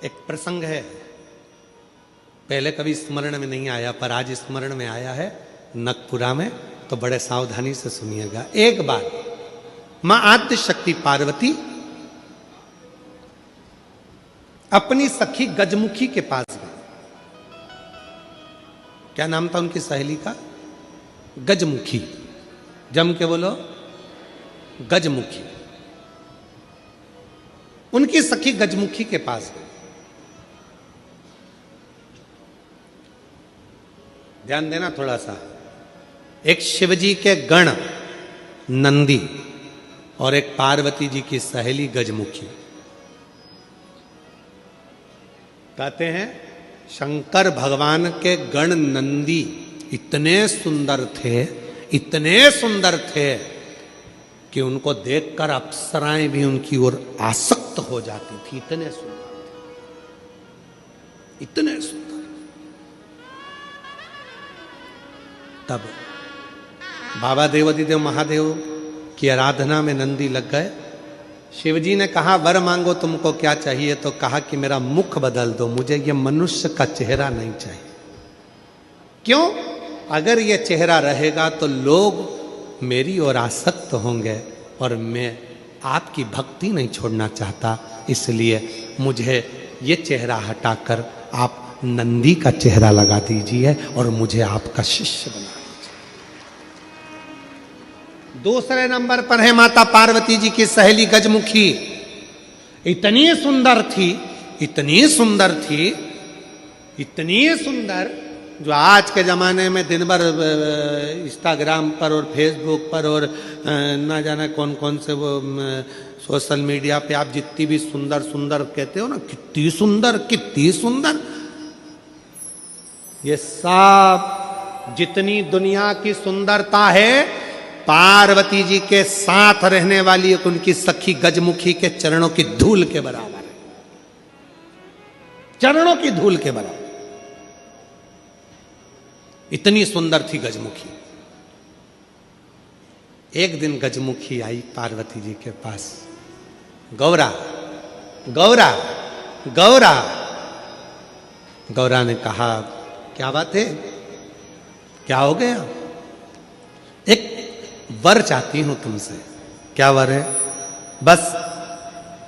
एक प्रसंग है, पहले कभी स्मरण में नहीं आया पर आज स्मरण में आया है नखपुरा में, तो बड़े सावधानी से सुनिएगा। एक बार मां आद्य शक्ति पार्वती अपनी सखी गजमुखी के पास गई। क्या नाम था उनकी सहेली का? गजमुखी। जम के बोलो, गजमुखी। उनकी सखी गजमुखी के पास गई। ध्यान देना थोड़ा सा। एक शिवजी के गण नंदी और एक पार्वती जी की सहेली गजमुखी। कहते हैं शंकर भगवान के गण नंदी इतने सुंदर थे कि उनको देखकर अप्सराएं भी उनकी ओर आसक्त हो जाती थी। इतने सुंदर थे, इतने सुंदर। तब बाबा देवादिदेव महादेव की आराधना में नंदी लग गए। शिवजी ने कहा वर मांगो, तुमको क्या चाहिए? तो कहा कि मेरा मुख बदल दो, मुझे ये मनुष्य का चेहरा नहीं चाहिए। क्यों? अगर ये चेहरा रहेगा तो लोग मेरी ओर आसक्त होंगे और मैं आपकी भक्ति नहीं छोड़ना चाहता, इसलिए मुझे ये चेहरा हटाकर आप नंदी का चेहरा लगा दीजिए और मुझे आपका शिष्य बना दीजिए। दूसरे नंबर पर है माता पार्वती जी की सहेली गजमुखी। इतनी सुंदर थी, इतनी सुंदर थी, इतनी सुंदर, जो आज के ज़माने में दिन भर इंस्टाग्राम पर और फेसबुक पर और ना जाने कौन कौन से वो सोशल मीडिया पे आप जितनी भी सुंदर सुंदर कहते हो ना, कितनी सुंदर, कितनी सुंदर, ये सब जितनी दुनिया की सुंदरता है पार्वती जी के साथ रहने वाली एक उनकी सखी गजमुखी के चरणों की धूल के बराबर है। चरणों की धूल के बराबर। इतनी सुंदर थी गजमुखी। एक दिन गजमुखी आई पार्वती जी के पास। गौरा, गौरा, गौरा। गौरा ने कहा क्या बात है, क्या हो गया? एक वर चाहती हूं तुमसे। क्या वर है? बस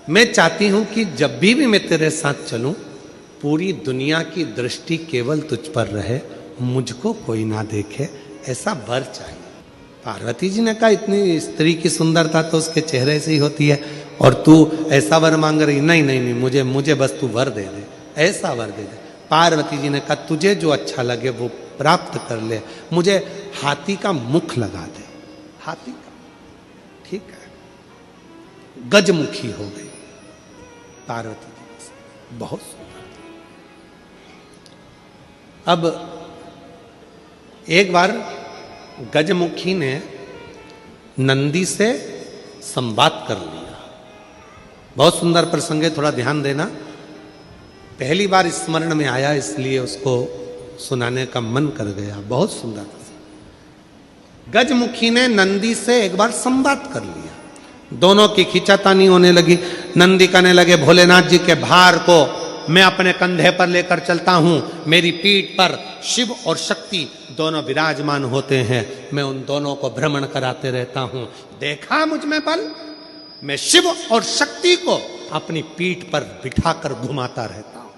मैं चाहती हूं कि जब भी मैं तेरे साथ चलूं पूरी दुनिया की दृष्टि केवल तुझ पर रहे, मुझको कोई ना देखे, ऐसा वर चाहिए। पार्वती जी ने कहा इतनी स्त्री की सुंदरता तो उसके चेहरे से ही होती है और तू ऐसा वर मांग रही? नहीं नहीं नहीं, मुझे बस तू वर दे दे, ऐसा वर दे दे। पार्वती जी ने कहा तुझे जो अच्छा लगे वो प्राप्त कर ले, मुझे हाथी का मुख लगा दे। हाथी का, ठीक है। गजमुखी हो गई पार्वती जी, बहुत सुंदर। अब एक बार गजमुखी ने नंदी से संवाद कर लिया। बहुत सुंदर प्रसंग है, थोड़ा ध्यान देना। पहली बार स्मरण में आया इसलिए उसको सुनाने का मन कर गया। बहुत सुंदर। गजमुखी ने नंदी से एक बार संवाद कर लिया। दोनों की खींचातानी होने लगी। नंदी कहने लगे भोलेनाथ जी के भार को मैं अपने कंधे पर लेकर चलता हूं, मेरी पीठ पर शिव और शक्ति दोनों विराजमान होते हैं, मैं उन दोनों को भ्रमण कराते रहता हूं। देखा मुझ में बल, मैं शिव और शक्ति को अपनी पीठ पर बिठाकर घुमाता रहता हूं।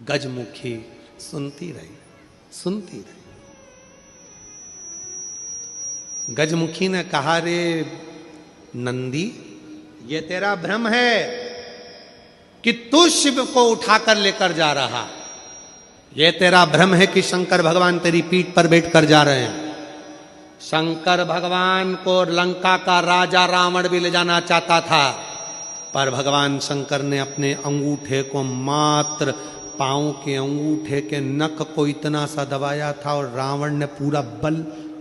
गजमुखी सुनती रही, सुनती रही। गजमुखी ने कहा रे नंदी, ये तेरा भ्रम है कि तू शिव को उठाकर लेकर जा रहा। ये तेरा भ्रम है कि शंकर भगवान तेरी पीठ पर बैठकर जा रहे हैं। शंकर भगवान को लंका का राजा रावण भी ले जाना चाहता था, पर भगवान शंकर ने अपने अंगूठे को, मात्र पांव के अंगूठे के नख को इतना सा दबाया था और रावण ने पूरा बल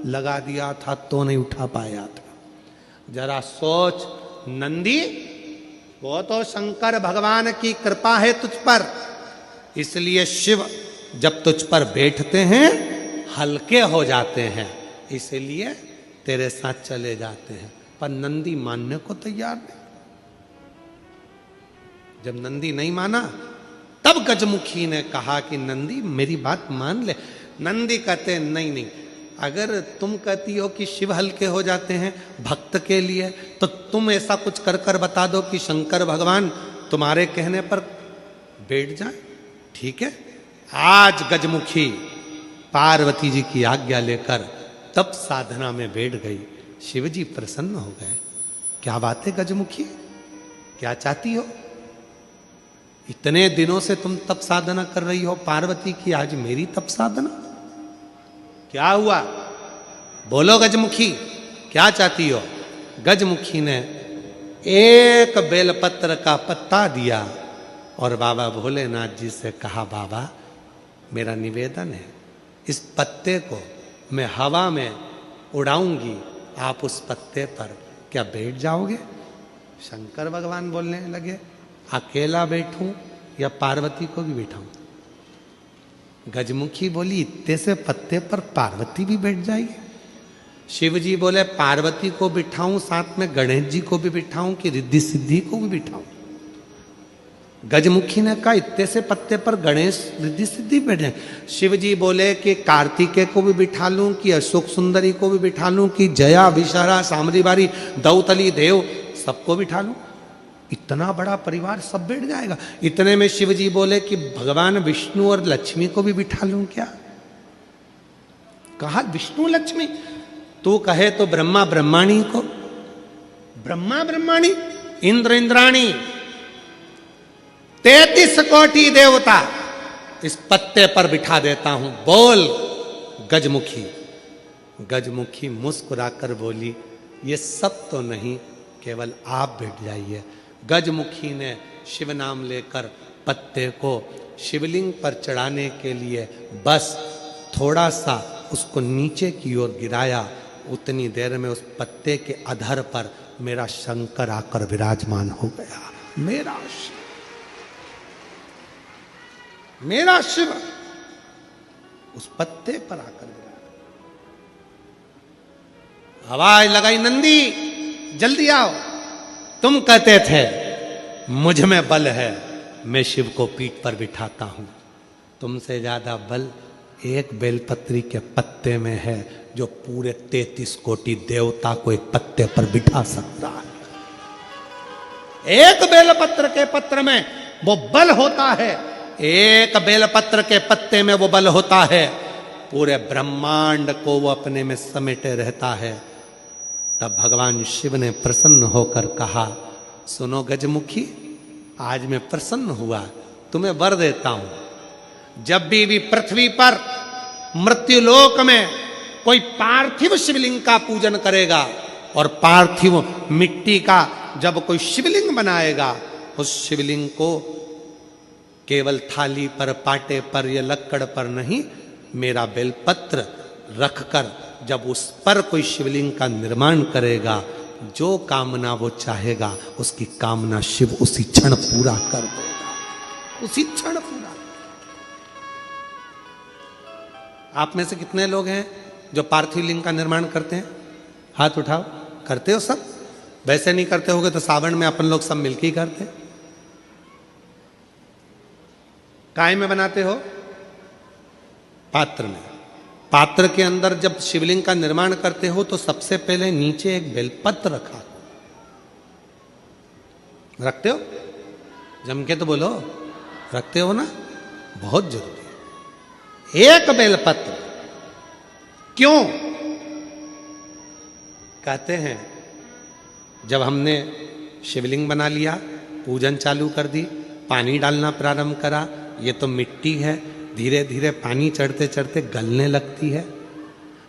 लगा दिया था तो नहीं उठा पाया था। जरा सोच नंदी, वो तो शंकर भगवान की कृपा है तुझ पर, इसलिए शिव जब तुझ पर बैठते हैं हल्के हो जाते हैं, इसलिए तेरे साथ चले जाते हैं। पर नंदी मानने को तैयार नहीं। जब नंदी नहीं माना, तब गजमुखी ने कहा कि नंदी मेरी बात मान ले। नंदी कहते नहीं नहीं, अगर तुम कहती हो कि शिव हल्के हो जाते हैं भक्त के लिए, तो तुम ऐसा कुछ कर कर बता दो कि शंकर भगवान तुम्हारे कहने पर बैठ जाए। ठीक है, आज गजमुखी पार्वती जी की आज्ञा लेकर तब साधना में बैठ गई। शिव जी प्रसन्न हो गए। क्या बात है गजमुखी, क्या चाहती हो? इतने दिनों से तुम तप साधना कर रही हो पार्वती की, आज मेरी तप साधना? क्या हुआ? बोलो गजमुखी, क्या चाहती हो? गजमुखी ने एक बेलपत्र का पत्ता दिया और बाबा भोलेनाथ जी से कहा, बाबा मेरा निवेदन है, इस पत्ते को मैं हवा में उड़ाऊंगी, आप उस पत्ते पर क्या बैठ जाओगे? शंकर भगवान बोलने लगे, अकेला बैठूं या पार्वती को भी बैठाऊं? गजमुखी बोली, इतने से पत्ते पर पार्वती भी बैठ जाएगी? शिव जी बोले, पार्वती को बिठाऊं, साथ में गणेश जी को भी बिठाऊं कि रिद्धि सिद्धि को भी बिठाऊं? गजमुखी ने कहा, इतने से पत्ते पर गणेश रिद्धि सिद्धि बैठ जाए। शिव जी बोले कि कार्तिकेय को भी बिठा लूं, कि अशोक सुंदरी को भी बिठा लूं, कि जया विशारा सामरी बारी दौतली देव सबको बिठा लूं? इतना बड़ा परिवार सब बैठ जाएगा? इतने में शिव जी बोले कि भगवान विष्णु और लक्ष्मी को भी बिठा लूं क्या? कहा विष्णु लक्ष्मी, तू कहे तो ब्रह्मा ब्रह्माणी को, ब्रह्मा ब्रह्माणी, इंद्र इंद्राणी, 33 कोटि देवता इस पत्ते पर बिठा देता हूं, बोल गजमुखी। गजमुखी मुस्कुराकर बोली, ये सब तो नहीं, केवल आप बैठ जाइए। गजमुखी ने शिव नाम लेकर पत्ते को शिवलिंग पर चढ़ाने के लिए बस थोड़ा सा उसको नीचे की ओर गिराया। उतनी देर में उस पत्ते के अधर पर मेरा शंकर आकर विराजमान हो गया। मेरा शिव उस पत्ते पर आकर विराजमान। आवाज लगाई, नंदी जल्दी आओ। तुम कहते थे मुझ में बल है, मैं शिव को पीठ पर बिठाता हूं। तुमसे ज्यादा बल एक बेलपत्री के पत्ते में है, जो पूरे 33 कोटि देवता को एक पत्ते पर बिठा सकता है। एक बेलपत्र के पत्र में वो बल होता है, एक बेलपत्र के पत्ते में वो बल होता है, पूरे ब्रह्मांड को वो अपने में समेटे रहता है। तब भगवान शिव ने प्रसन्न होकर कहा, सुनो गजमुखी, आज मैं प्रसन्न हुआ, तुम्हें वर देता हूं। जब भी पृथ्वी पर मृत्युलोक में कोई पार्थिव शिवलिंग का पूजन करेगा और पार्थिव मिट्टी का जब कोई शिवलिंग बनाएगा, उस शिवलिंग को केवल थाली पर, पाटे पर या लक्कड़ पर नहीं, मेरा बेलपत्र रखकर जब उस पर कोई शिवलिंग का निर्माण करेगा, जो कामना वो चाहेगा उसकी कामना शिव उसी क्षण पूरा कर देगा, उसी क्षण पूरा। आप में से कितने लोग हैं जो पार्थिव लिंग का निर्माण करते हैं? हाथ उठाओ। करते हो सब? वैसे नहीं करते होगे तो सावन में अपन लोग सब मिलकर ही करते। काय में बनाते हो? पात्र में। पात्र के अंदर जब शिवलिंग का निर्माण करते हो तो सबसे पहले नीचे एक बेलपत्र रखते हो? जम के तो बोलो, रखते हो ना? बहुत जरूरी है एक बेलपत्र। क्यों? कहते हैं जब हमने शिवलिंग बना लिया, पूजन चालू कर दी, पानी डालना प्रारंभ करा, ये तो मिट्टी है, धीरे धीरे पानी चढ़ते चढ़ते गलने लगती है।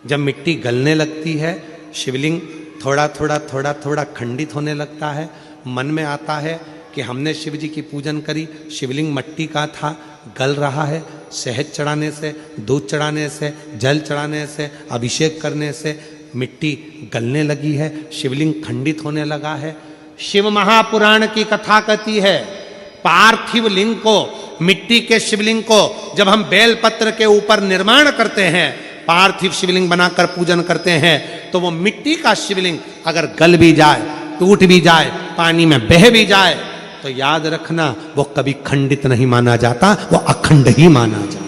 जब मिट्टी गलने लगती है, शिवलिंग थोड़ा थोड़ा खंडित होने लगता है। मन में आता है कि हमने शिव जी की पूजन करी, शिवलिंग मिट्टी का था, गल रहा है। शहद चढ़ाने से, दूध चढ़ाने से, जल चढ़ाने से, अभिषेक करने से मिट्टी गलने लगी है, शिवलिंग खंडित होने लगा है। शिव महापुराण की कथा कहती है, पार्थिव लिंग को, मिट्टी के शिवलिंग को जब हम बेलपत्र के ऊपर निर्माण करते हैं, पार्थिव शिवलिंग बनाकर पूजन करते हैं, तो वो मिट्टी का शिवलिंग अगर गल भी जाए, टूट भी जाए, पानी में बह भी जाए, तो याद रखना वो कभी खंडित नहीं माना जाता, वो अखंड ही माना जाता।